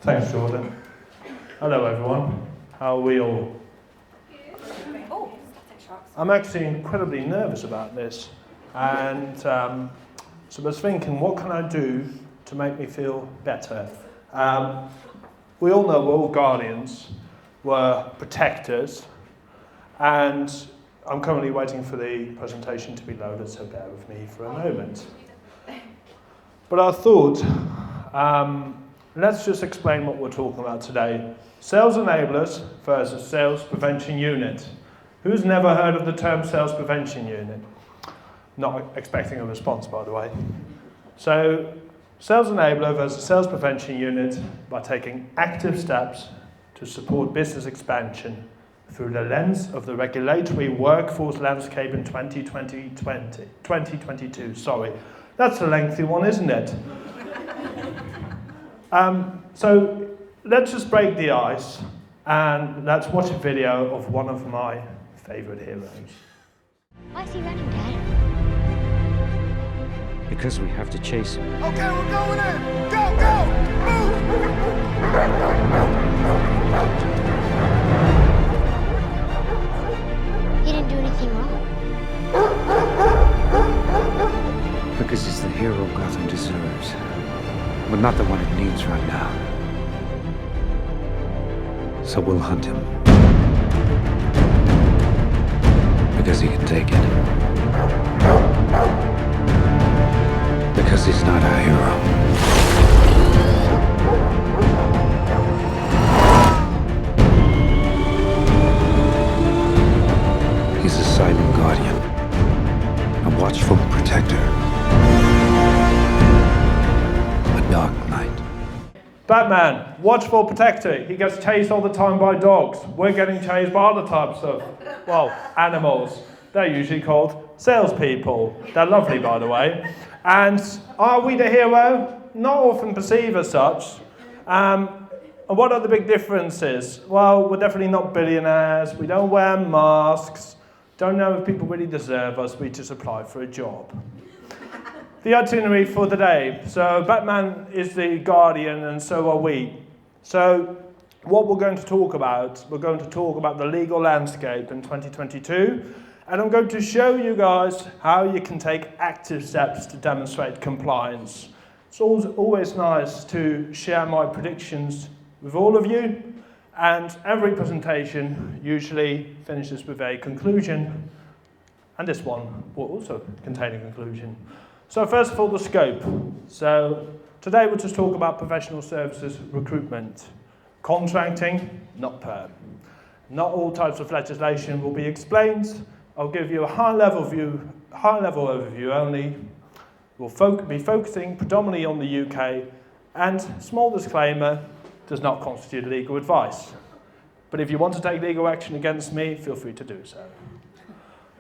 Thanks, Jordan. Hello, everyone. How are we all? I'm actually incredibly nervous about this, and so I was thinking, what can I do to make me feel better? We all know we're all guardians, we're protectors, and I'm currently waiting for the presentation to be loaded, so bear with me for a moment. But I thought, let's just explain what we're talking about today. Sales enablers versus sales prevention unit. Who's never heard of the term sales prevention unit? Not expecting a response, by the way. So, sales enabler versus sales prevention unit by taking active steps to support business expansion through the lens of the regulatory workforce landscape in 2022. Sorry, that's a lengthy one, isn't it? So let's just break the ice and let's watch a video of one of my favourite heroes. Why is he running, Dad? Because we have to chase him. Okay, we're going in! Go, go! Move! He didn't do anything wrong. Because he's the hero Gotham deserves. But not the one it needs right now. So we'll hunt him. Because he can take it. Because he's not a hero. He's a silent guardian. A watchful protector. A dark knight. Batman, watchful protector. He gets chased all the time by dogs. We're getting chased by other types of, well, animals. They're usually called salespeople. They're lovely, by the way. And are we the hero? Not often perceived as such. And what are the big differences? Well, we're definitely not billionaires. We don't wear masks. Don't know if people really deserve us. We just apply for a job. The itinerary for the day. So Batman is the guardian and so are we. So what we're going to talk about, we're going to talk about the legal landscape in 2022. And I'm going to show you guys how you can take active steps to demonstrate compliance. It's always nice to share my predictions with all of you. And every presentation usually finishes with a conclusion. And this one will also contain a conclusion. So first of all, the scope. So today we'll just talk about professional services recruitment. Contracting, not perm. Not all types of legislation will be explained. I'll give you a high-level overview only. We'll be focusing predominantly on the UK, and small disclaimer, does not constitute legal advice. But if you want to take legal action against me, feel free to do so.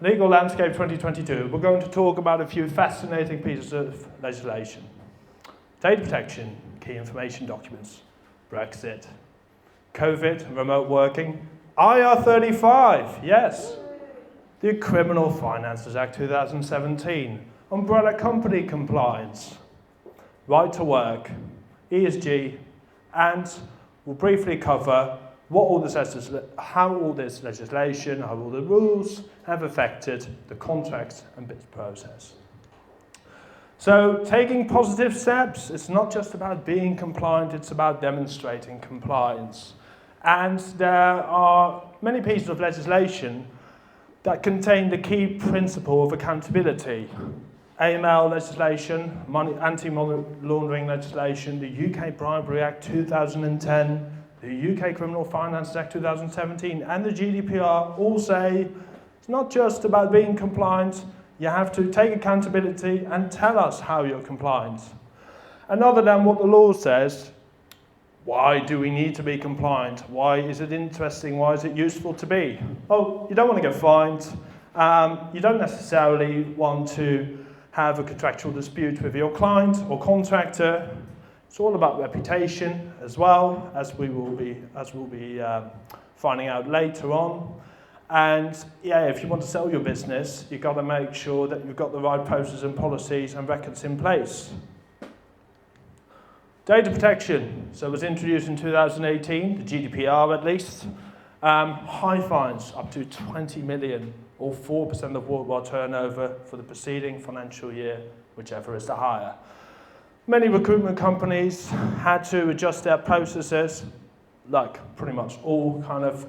Legal Landscape 2022, we're going to talk about a few fascinating pieces of legislation. Data protection, key information documents, Brexit, COVID, remote working, IR35, yes, the Criminal Finances Act 2017, umbrella company compliance, right to work, ESG, and we'll briefly cover how all this legislation, how all the rules have affected the contracts and bids process. So taking positive steps, it's not just about being compliant, it's about demonstrating compliance. And there are many pieces of legislation that contain the key principle of accountability. AML legislation, anti-money laundering legislation, the UK Bribery Act 2010, the UK Criminal Finance Act 2017, and the GDPR all say it's not just about being compliant, you have to take accountability and tell us how you're compliant. And other than what the law says, why do we need to be compliant? Why is it interesting? Why is it useful to be? Oh, you don't want to get fined. You don't necessarily want to have a contractual dispute with your client or contractor. It's all about reputation as well, as we'll be finding out later on. And yeah, if you want to sell your business, you've got to make sure that you've got the right processes and policies and records in place. Data protection, so it was introduced in 2018, the GDPR at least. High fines, up to 20 million, or 4% of worldwide turnover for the preceding financial year, whichever is the higher. Many recruitment companies had to adjust their processes, like pretty much all kind of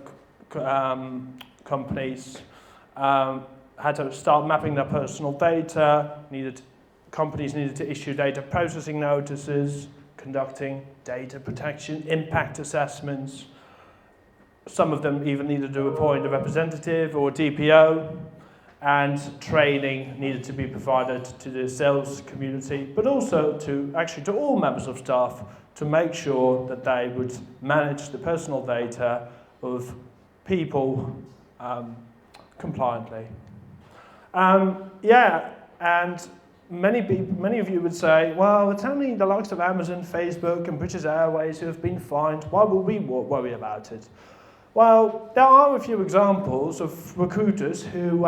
companies, had to start mapping their personal data, companies needed to issue data processing notices, conducting data protection impact assessments. Some of them even needed to appoint a representative or a DPO, and training needed to be provided to the sales community, but also to all members of staff to make sure that they would manage the personal data of people compliantly. And many of you would say, well, it's only the likes of Amazon, Facebook, and British Airways who have been fined. Why would we worry about it? Well, there are a few examples of recruiters who,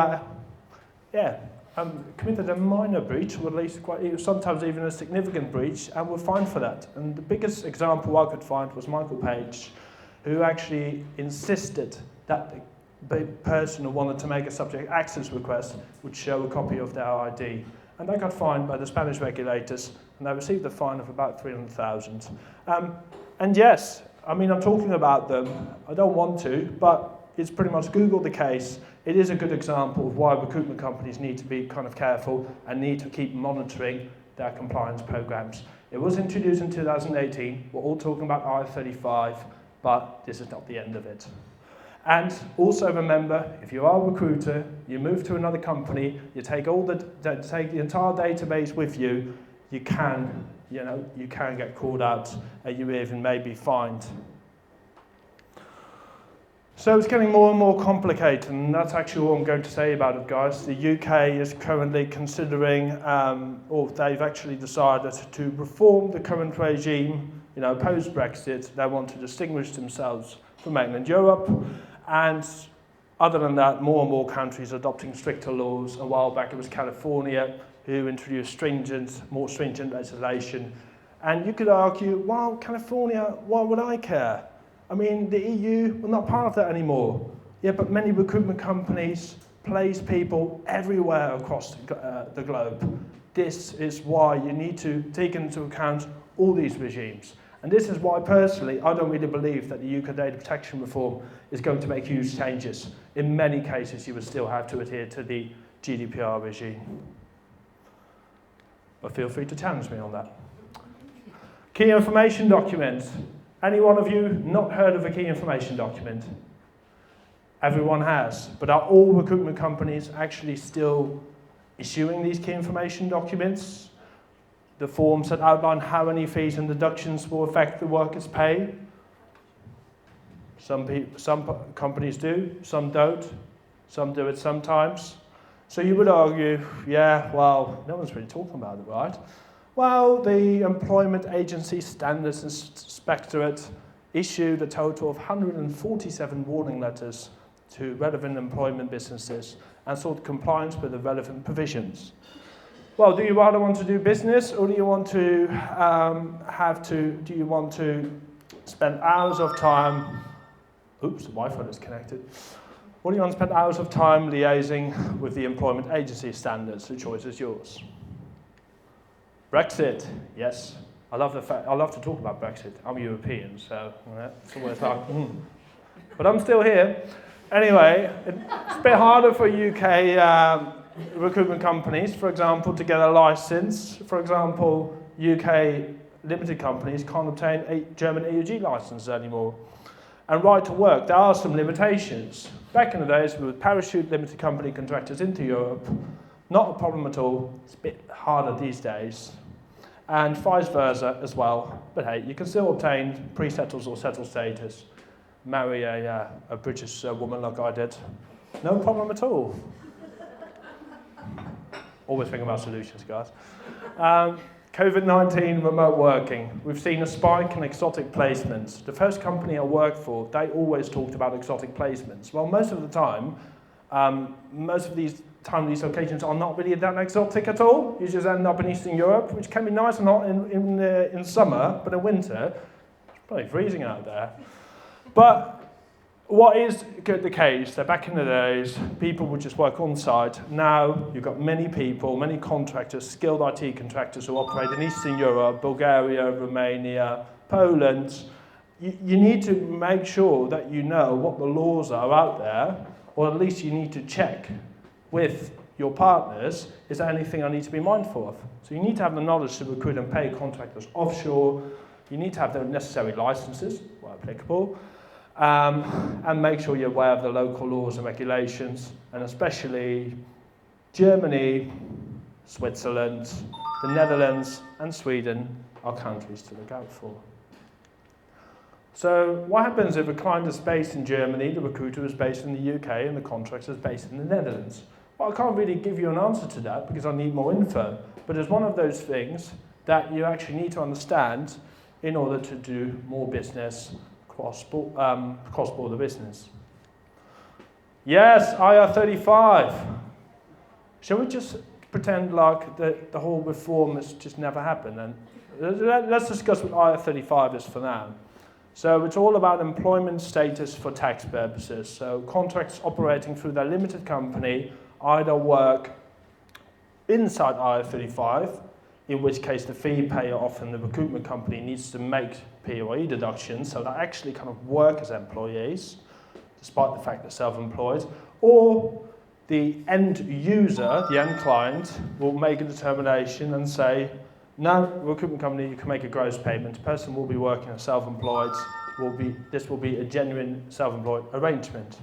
committed a minor breach, or at least sometimes even a significant breach, and were fined for that. And the biggest example I could find was Michael Page, who actually insisted that the person who wanted to make a subject access request would show a copy of their ID. And they got fined by the Spanish regulators, and they received a fine of about 300,000. And yes, I mean, I'm talking about them. I don't want to, but it's pretty much Google the case. It is a good example of why recruitment companies need to be kind of careful and need to keep monitoring their compliance programs. It was introduced in 2018. We're all talking about IR35, but this is not the end of it. And also remember, if you are a recruiter, you move to another company, you take take the entire database with you, you can get called out, and you even may be fined. So it's getting more and more complicated, and that's actually all I'm going to say about it, guys. The UK is currently considering, or they've actually decided to reform the current regime. Post-Brexit, they want to distinguish themselves from mainland Europe, and other than that, more and more countries are adopting stricter laws. A while back it was California who introduced more stringent legislation. And you could argue, well, California, why would I care? I mean, the EU, we're not part of that anymore. Yeah, but many recruitment companies place people everywhere across the globe. This is why you need to take into account all these regimes. And this is why, personally, I don't really believe that the UK data protection reform is going to make huge changes. In many cases, you would still have to adhere to the GDPR regime. But feel free to challenge me on that. Key information documents. Any one of you not heard of a key information document? Everyone has. But are all recruitment companies actually still issuing these key information documents? The forms that outline how any fees and deductions will affect the worker's pay? Some companies do, some don't. Some do it sometimes. So you would argue, yeah, well, no one's really talking about it, right? Well, the Employment Agency Standards Inspectorate issued a total of 147 warning letters to relevant employment businesses and sought compliance with the relevant provisions. Well, do you rather want to do business, or do you want to spend hours of time, oops, the Wi-Fi disconnected. Or do you want to spend hours of time liaising with the employment agency standards? The choice is yours. Brexit, yes. I love to talk about Brexit. I'm European, so it's always like, But I'm still here. Anyway, it's a bit harder for UK recruitment companies, for example, to get a license. For example, UK limited companies can't obtain a German AUG license anymore. And right to work, there are some limitations. Back in the days, we would parachute limited company contractors into Europe. Not a problem at all. It's a bit harder these days. And vice versa as well. But hey, you can still obtain pre-settles or settled status. Marry a British woman like I did. No problem at all. Always think about solutions, guys. COVID-19 remote working. We've seen a spike in exotic placements. The first company I worked for, they always talked about exotic placements. Well, most of the time, most of these time these locations are not really that exotic at all. You just end up in Eastern Europe, which can be nice and hot in summer, but in winter, it's probably freezing out there. But what is the case that back in the days, people would just work on site. Now you've got many people, many contractors, skilled IT contractors who operate in Eastern Europe, Bulgaria, Romania, Poland. You need to make sure that you know what the laws are out there, or at least you need to check with your partners, is there anything I need to be mindful of? So you need to have the knowledge to recruit and pay contractors offshore. You need to have the necessary licenses, where applicable, and make sure you're aware of the local laws and regulations, and especially Germany, Switzerland, the Netherlands, and Sweden are countries to look out for. So what happens if a client is based in Germany, the recruiter is based in the UK, and the contractor is based in the Netherlands? Well, I can't really give you an answer to that because I need more info, but it's one of those things that you actually need to understand in order to do more business, cross-border business. Yes, IR35. Shall we just pretend like the whole reform has just never happened? And let's discuss what IR35 is for now. So it's all about employment status for tax purposes. So contracts operating through their limited company either work inside IR35, in which case the fee payer, often the recruitment company, needs to make PAYE deductions, so they actually kind of work as employees, despite the fact they're self-employed, or the end user, the end client, will make a determination and say, no, recruitment company, you can make a gross payment. The person will be working as self-employed. This will be a genuine self-employed arrangement.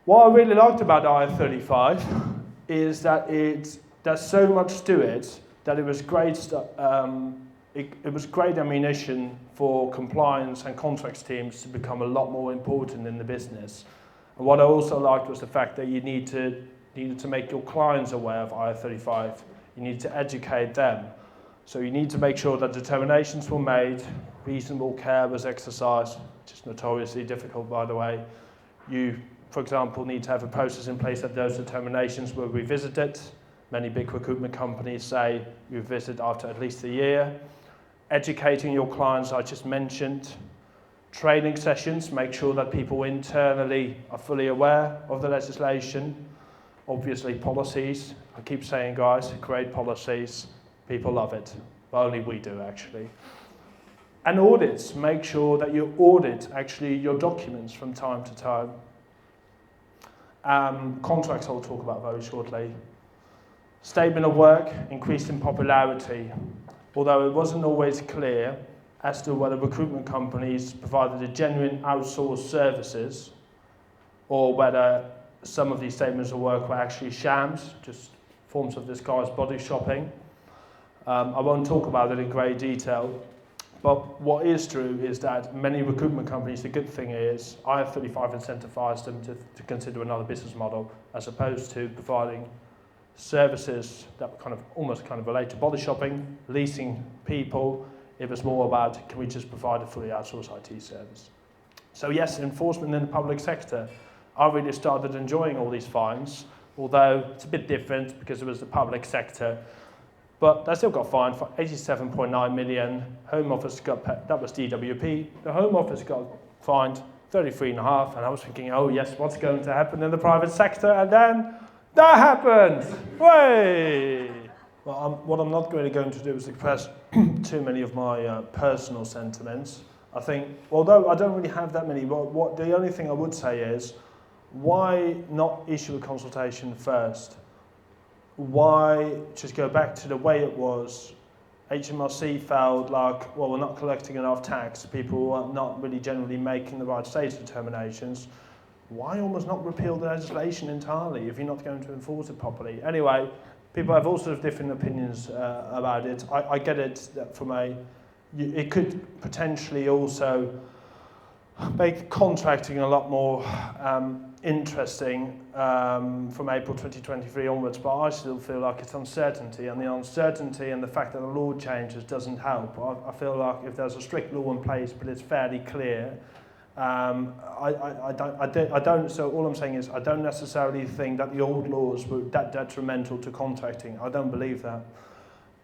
What I really liked about IR35 is that there's so much to it that it was great. It was great ammunition for compliance and contracts teams to become a lot more important in the business. And what I also liked was the fact that you needed to make your clients aware of IR35. You need to educate them. So you need to make sure that determinations were made, reasonable care was exercised, which is notoriously difficult, by the way. You, for example, need to have a process in place that those determinations were revisited. Many big recruitment companies say you visit after at least a year. Educating your clients, I just mentioned. Training sessions, make sure that people internally are fully aware of the legislation. Obviously, policies. I keep saying, guys, create policies. People love it. Well, only we do, actually. And audits. Make sure that you audit, actually, your documents from time to time. Contracts I'll talk about very shortly. Statement of work increased in popularity, although it wasn't always clear as to whether recruitment companies provided a genuine outsourced services or whether some of these statements of work were actually shams, just forms of disguised body shopping. I won't talk about it in great detail, but what is true is that many recruitment companies, the good thing is IR35 incentivized them to consider another business model as opposed to providing services that almost relate to body shopping, leasing people. It was more about, can we just provide a fully outsourced IT service? So yes, enforcement in the public sector. I really started enjoying all these fines, although it's a bit different because it was the public sector. But they still got fined for 87.9 million. Home Office that was DWP. The Home Office got fined 33.5, and I was thinking, oh yes, what's going to happen in the private sector? And then that happened. Way. Well, what I'm not really going to do is express too many of my personal sentiments. I think, although I don't really have that many, the only thing I would say is, why not issue a consultation first? Why just go back to the way it was? HMRC felt like, well, we're not collecting enough tax. People are not really generally making the right status determinations. Why almost not repeal the legislation entirely if you're not going to enforce it properly? Anyway, people have all sorts of different opinions about it. I get it that it could potentially also make contracting a lot more interesting from April 2023 onwards, but I still feel like it's uncertainty, and the uncertainty and the fact that the law changes doesn't help. I feel like if there's a strict law in place, but it's fairly clear, I don't, so all I'm saying is I don't necessarily think that the old laws were that detrimental to contracting. I don't believe that.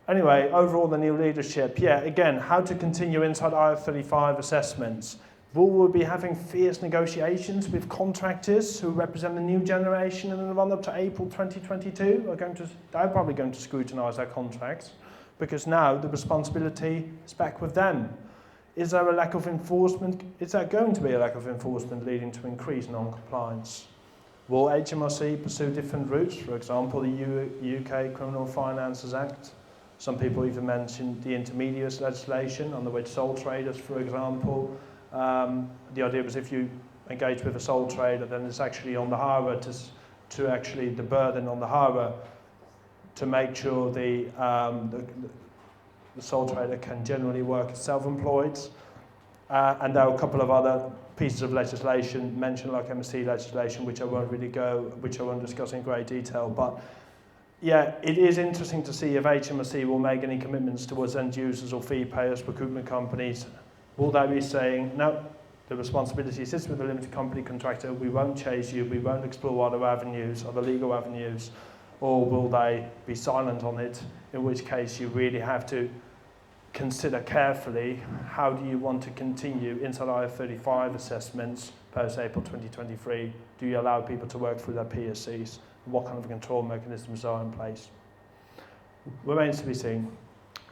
Anyway, overall the new leadership, yeah, again, how to continue inside IR35 assessments. Will we be having fierce negotiations with contractors who represent the new generation in the run-up to April 2022? They're probably going to scrutinise their contracts because now the responsibility is back with them. Is there a lack of enforcement? Is there going to be a lack of enforcement leading to increased non-compliance? Will HMRC pursue different routes? For example, the UK Criminal Finances Act. Some people even mentioned the intermediaries legislation under which sole traders, for example. The idea was if you engage with a sole trader, then it's actually on the harbour to actually the burden on the harbour to make sure the sole trader can generally work as self-employed. And there are a couple of other pieces of legislation mentioned, like MSC legislation, which I won't discuss in great detail. But yeah, it is interesting to see if HMRC will make any commitments towards end users or fee payers, recruitment companies. Will they be saying, no, the responsibility sits with the limited company contractor, we won't chase you, we won't explore other avenues, other legal avenues, or will they be silent on it, in which case you really have to consider carefully how do you want to continue inside IR35 assessments post-April 2023. Do you allow people to work through their PSCs? What kind of control mechanisms are in place? Remains to be seen.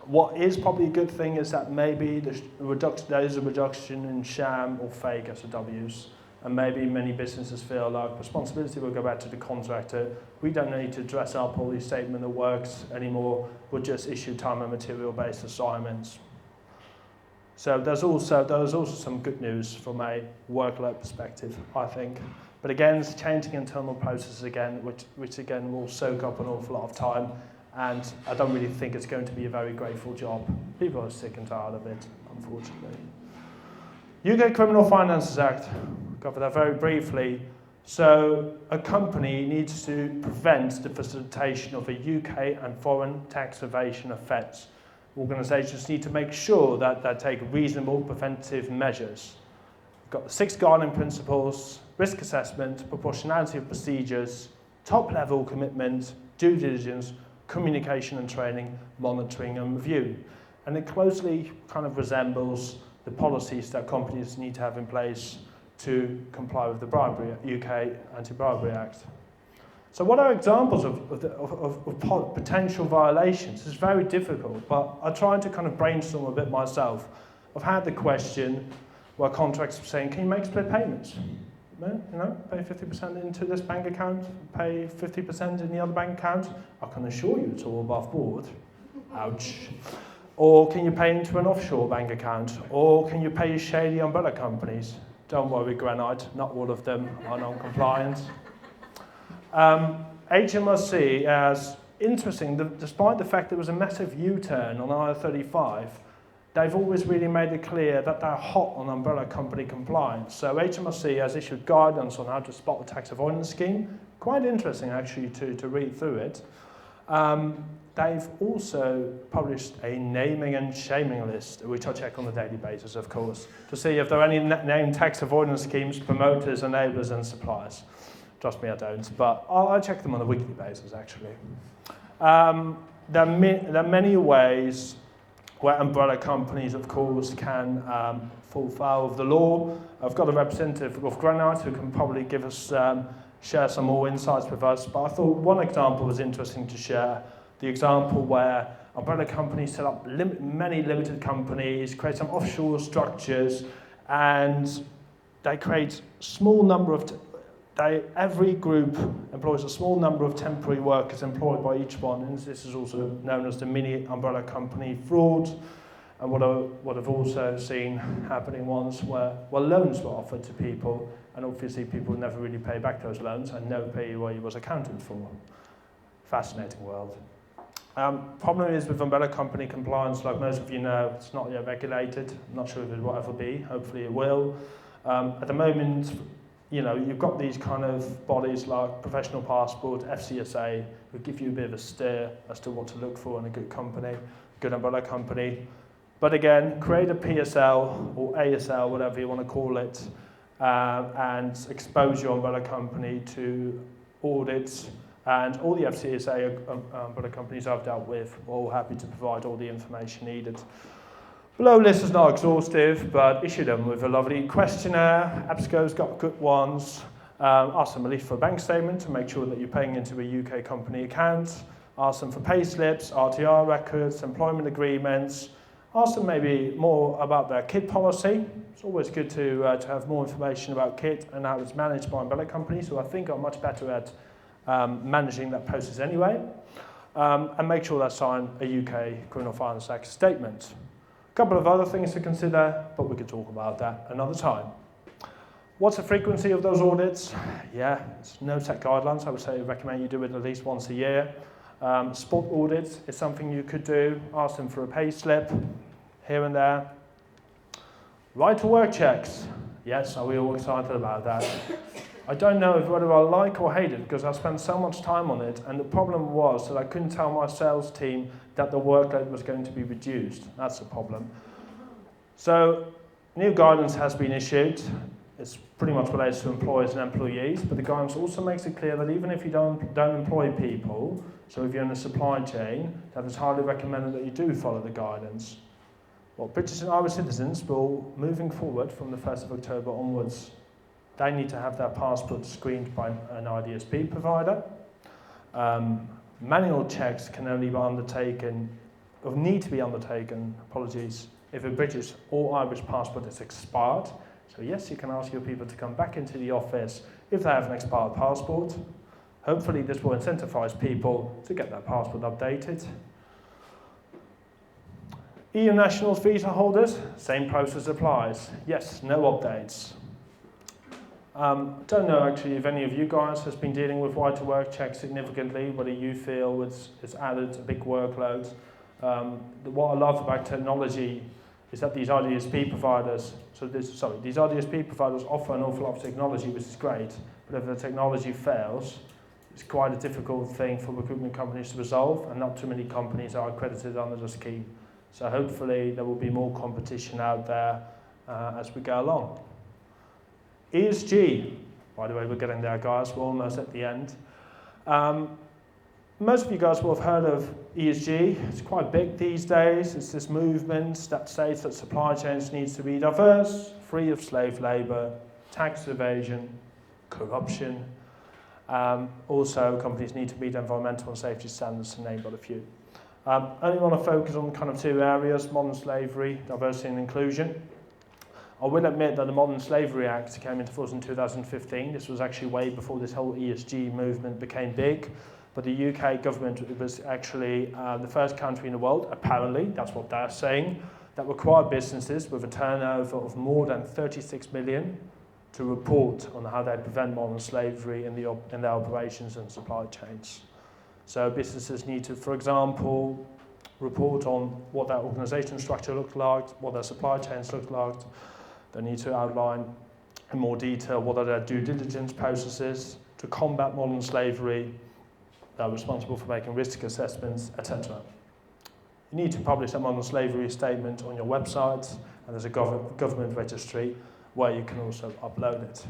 What is probably a good thing is that maybe there is a reduction in sham or fake SOWs, and maybe many businesses feel like responsibility will go back to the contractor. We don't need to dress up all these statement of works anymore. We'll just issue time and material based assignments. So there's also some good news from a workload perspective, I think. But again, it's changing internal processes again, which again will soak up an awful lot of time. And I don't really think it's going to be a very grateful job. People are sick and tired of it, unfortunately. UK Criminal Finances Act, cover that very briefly. So a company needs to prevent the facilitation of a UK and foreign tax evasion offence. Organisations need to make sure that they take reasonable preventive measures. We've got the 6 guiding principles: risk assessment, proportionality of procedures, top-level commitment, due diligence, communication and training, monitoring and review. And it closely kind of resembles the policies that companies need to have in place to comply with the UK Anti-Bribery Act. So what are examples of potential violations? It's very difficult, but I tried to kind of brainstorm a bit myself. I've had the question where contracts are saying, can you make split payments? You know, pay 50% into this bank account, pay 50% in the other bank account. I can assure you it's all above board. Ouch. Or can you pay into an offshore bank account? Or can you pay shady umbrella companies? Don't worry, Granite, not all of them are non-compliant. HMRC, as interesting, despite the fact there was a massive U-turn on IR35, they've always really made it clear that they're hot on umbrella company compliance. So HMRC has issued guidance on how to spot the tax avoidance scheme. Quite interesting, actually, to read through it. They've also published a naming and shaming list, which I check on a daily basis, of course, to see if there are any named tax avoidance schemes, promoters, enablers, and suppliers. Trust me, I don't, but I check them on a weekly basis, actually. There are many ways where umbrella companies, of course, can fall foul of the law. I've got a representative of Granite who can probably give us, share some more insights with us, but I thought one example was interesting to share. The example where umbrella companies set up many limited companies, create some offshore structures, and they create small number of, every group employs a small number of temporary workers employed by each one, and this is also known as the mini umbrella company fraud. And what I've also seen happening once where loans were offered to people, and obviously people never really pay back those loans, and no payee was accounted for. Fascinating world. Problem is with umbrella company compliance, like most of you know, it's not yet regulated. I'm not sure if it will ever be. Hopefully it will. At the moment, you know, you've got these kind of bodies like Professional Passport, FCSA, who give you a bit of a steer as to what to look for in a good company, good umbrella company. But again, create a PSL or ASL, whatever you want to call it, and expose your umbrella company to audits. And all the FCSA umbrella companies I've dealt with are all happy to provide all the information needed. Below list is not exhaustive, but issue them with a lovely questionnaire. EBSCO's got good ones. Ask them at least for a bank statement to make sure that you're paying into a UK company account. Ask them for pay slips, RTR records, employment agreements. Ask them maybe more about their KIT policy. It's always good to have more information about KIT and how it's managed by umbrella companies, who I think are much better at managing that process anyway. And make sure they sign a UK Criminal Finance Act statement. A couple of other things to consider, but we could talk about that another time. What's the frequency of those audits? Yeah, it's no set guidelines. I would say recommend you do it at least once a year. Spot audits is something you could do. Ask them for a pay slip here and there. Right to work checks. Yes, are we all excited about that? I don't know whether I like or hate it because I spent so much time on it, and the problem was that I couldn't tell my sales team that the workload was going to be reduced. That's the problem. So new guidance has been issued. It's pretty much related to employers and employees, but the guidance also makes it clear that even if you don't employ people, so if you're in a supply chain, that it's highly recommended that you do follow the guidance. Well, British and Irish citizens will, moving forward from the 1st of October onwards, they need to have their passport screened by an IDSP provider. Manual checks can only be undertaken, or need to be undertaken, apologies, if a British or Irish passport is expired. So yes, you can ask your people to come back into the office if they have an expired passport. Hopefully this will incentivize people to get their passport updated. EU nationals, visa holders, same process applies. Yes, no updates. Don't know actually if any of you guys has been dealing with right to work checks significantly, whether you feel it's added a big workload. What I love about technology is that these RDSP providers, these RDSP providers offer an awful lot of technology, which is great, but if the technology fails, it's quite a difficult thing for recruitment companies to resolve, and not too many companies are accredited under the scheme. So hopefully there will be more competition out there as we go along. ESG, by the way, we're getting there, guys, we're almost at the end. Most of you guys will have heard of ESG. It's quite big these days. It's this movement that states that supply chains need to be diverse, free of slave labour, tax evasion, corruption. Also, companies need to meet environmental and safety standards, to name but a few. I only want to focus on kind of two areas: modern slavery, diversity and inclusion. I will admit that the Modern Slavery Act came into force in 2015. This was actually way before this whole ESG movement became big. But the UK government was actually the first country in the world, apparently, that's what they're saying, that required businesses with a turnover of more than 36 million to report on how they prevent modern slavery in their operations and supply chains. So businesses need to, for example, report on what their organisation structure looks like, what their supply chains look like. They need to outline in more detail what are their due diligence processes to combat modern slavery. They're responsible for making risk assessments, etc. You need to publish a modern slavery statement on your website, and there's a government registry where you can also upload it.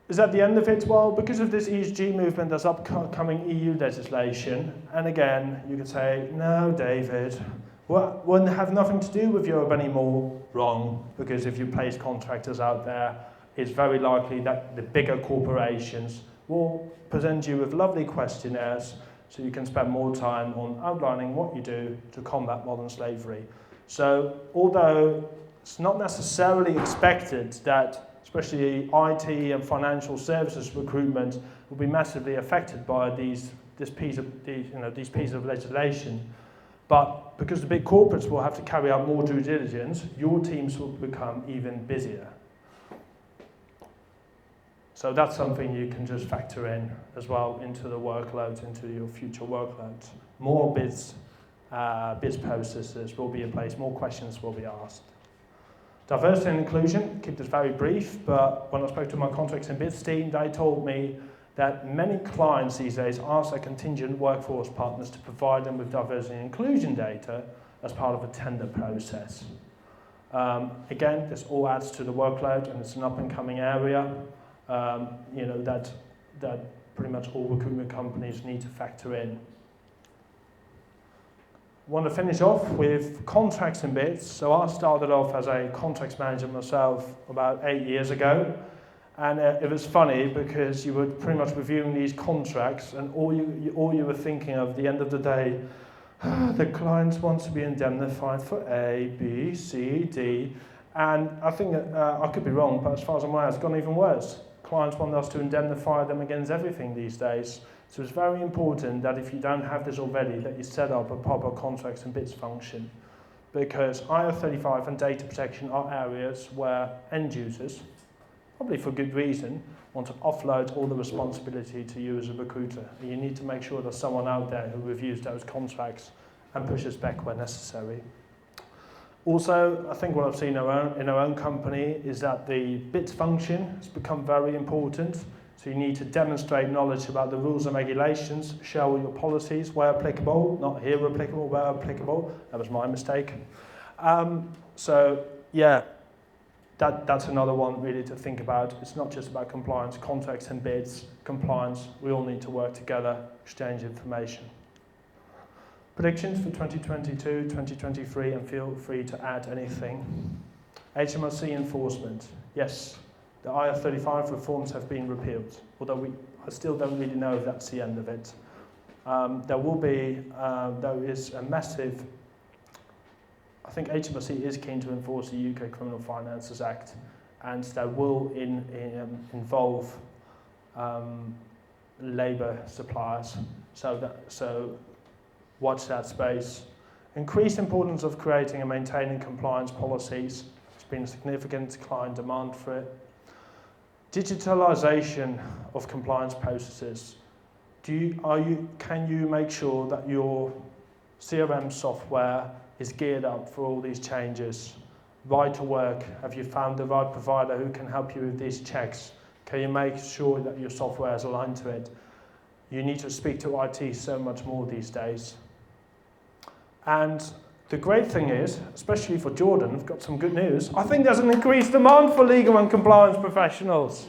Is that the end of it? Well, because of this ESG movement, there's upcoming EU legislation, and again, you could say, no, David, wouldn't have nothing to do with Europe anymore. Wrong, because if you place contractors out there, it's very likely that the bigger corporations will present you with lovely questionnaires so you can spend more time on outlining what you do to combat modern slavery. So although it's not necessarily expected that especially IT and financial services recruitment will be massively affected by these pieces of legislation, but because the big corporates will have to carry out more due diligence, your teams will become even busier. So that's something you can just factor in as well into the workload, into your future workload. More bids processes will be in place, more questions will be asked. Diversity and inclusion, keep this very brief, but when I spoke to my contracts and bids team, they told me that many clients these days ask their contingent workforce partners to provide them with diversity and inclusion data as part of a tender process. Again, this all adds to the workload, and it's an up-and-coming area, that pretty much all recruitment companies need to factor in. I want to finish off with contracts and bids. So I started off as a contracts manager myself about 8 years ago, and it was funny because you were pretty much reviewing these contracts, and all you were thinking of at the end of the day, the client wants to be indemnified for A, B, C, D, and I think I could be wrong, but as far as I'm aware, it's gone even worse. Clients want us to indemnify them against everything these days. So it's very important that if you don't have this already, that you set up a proper contracts and bids function. Because IR35 and data protection are areas where end users, probably for good reason, want to offload all the responsibility to you as a recruiter. And you need to make sure there's someone out there who reviews those contracts and pushes back where necessary. Also, I think what I've seen in our own company is that the bids function has become very important. So you need to demonstrate knowledge about the rules and regulations, share all your policies where applicable, not here applicable, where applicable. That was my mistake. That's another one really to think about. It's not just about compliance, contracts and bids, compliance. We all need to work together, exchange information. Predictions for 2022, 2023, and feel free to add anything. HMRC enforcement. Yes. The IR35 reforms have been repealed, although I still don't really know if that's the end of it. There is a massive, I think HMRC is keen to enforce the UK Criminal Finances Act, and that will involve labour suppliers, so watch that space. Increased importance of creating and maintaining compliance policies. There's been a significant client demand for it. Digitalisation of compliance processes. Can you make sure that your CRM software is geared up for all these changes? Right to work, have you found the right provider who can help you with these checks? Can you make sure that your software is aligned to it? You need to speak to IT so much more these days. And the great thing is, especially for Jordan, I've got some good news. I think there's an increased demand for legal and compliance professionals.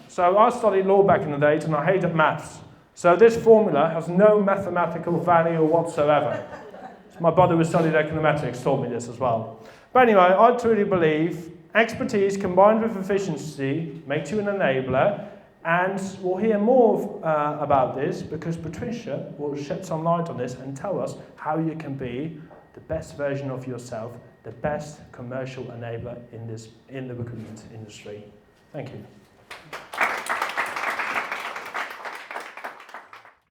So I studied law back in the day and I hated maths. So this formula has no mathematical value whatsoever. So my brother who studied econometrics told me this as well. But anyway, I truly believe expertise combined with efficiency makes you an enabler, and we'll hear more about this because Patricia will shed some light on this and tell us how you can be the best version of yourself, the best commercial enabler in the recruitment industry. Thank you.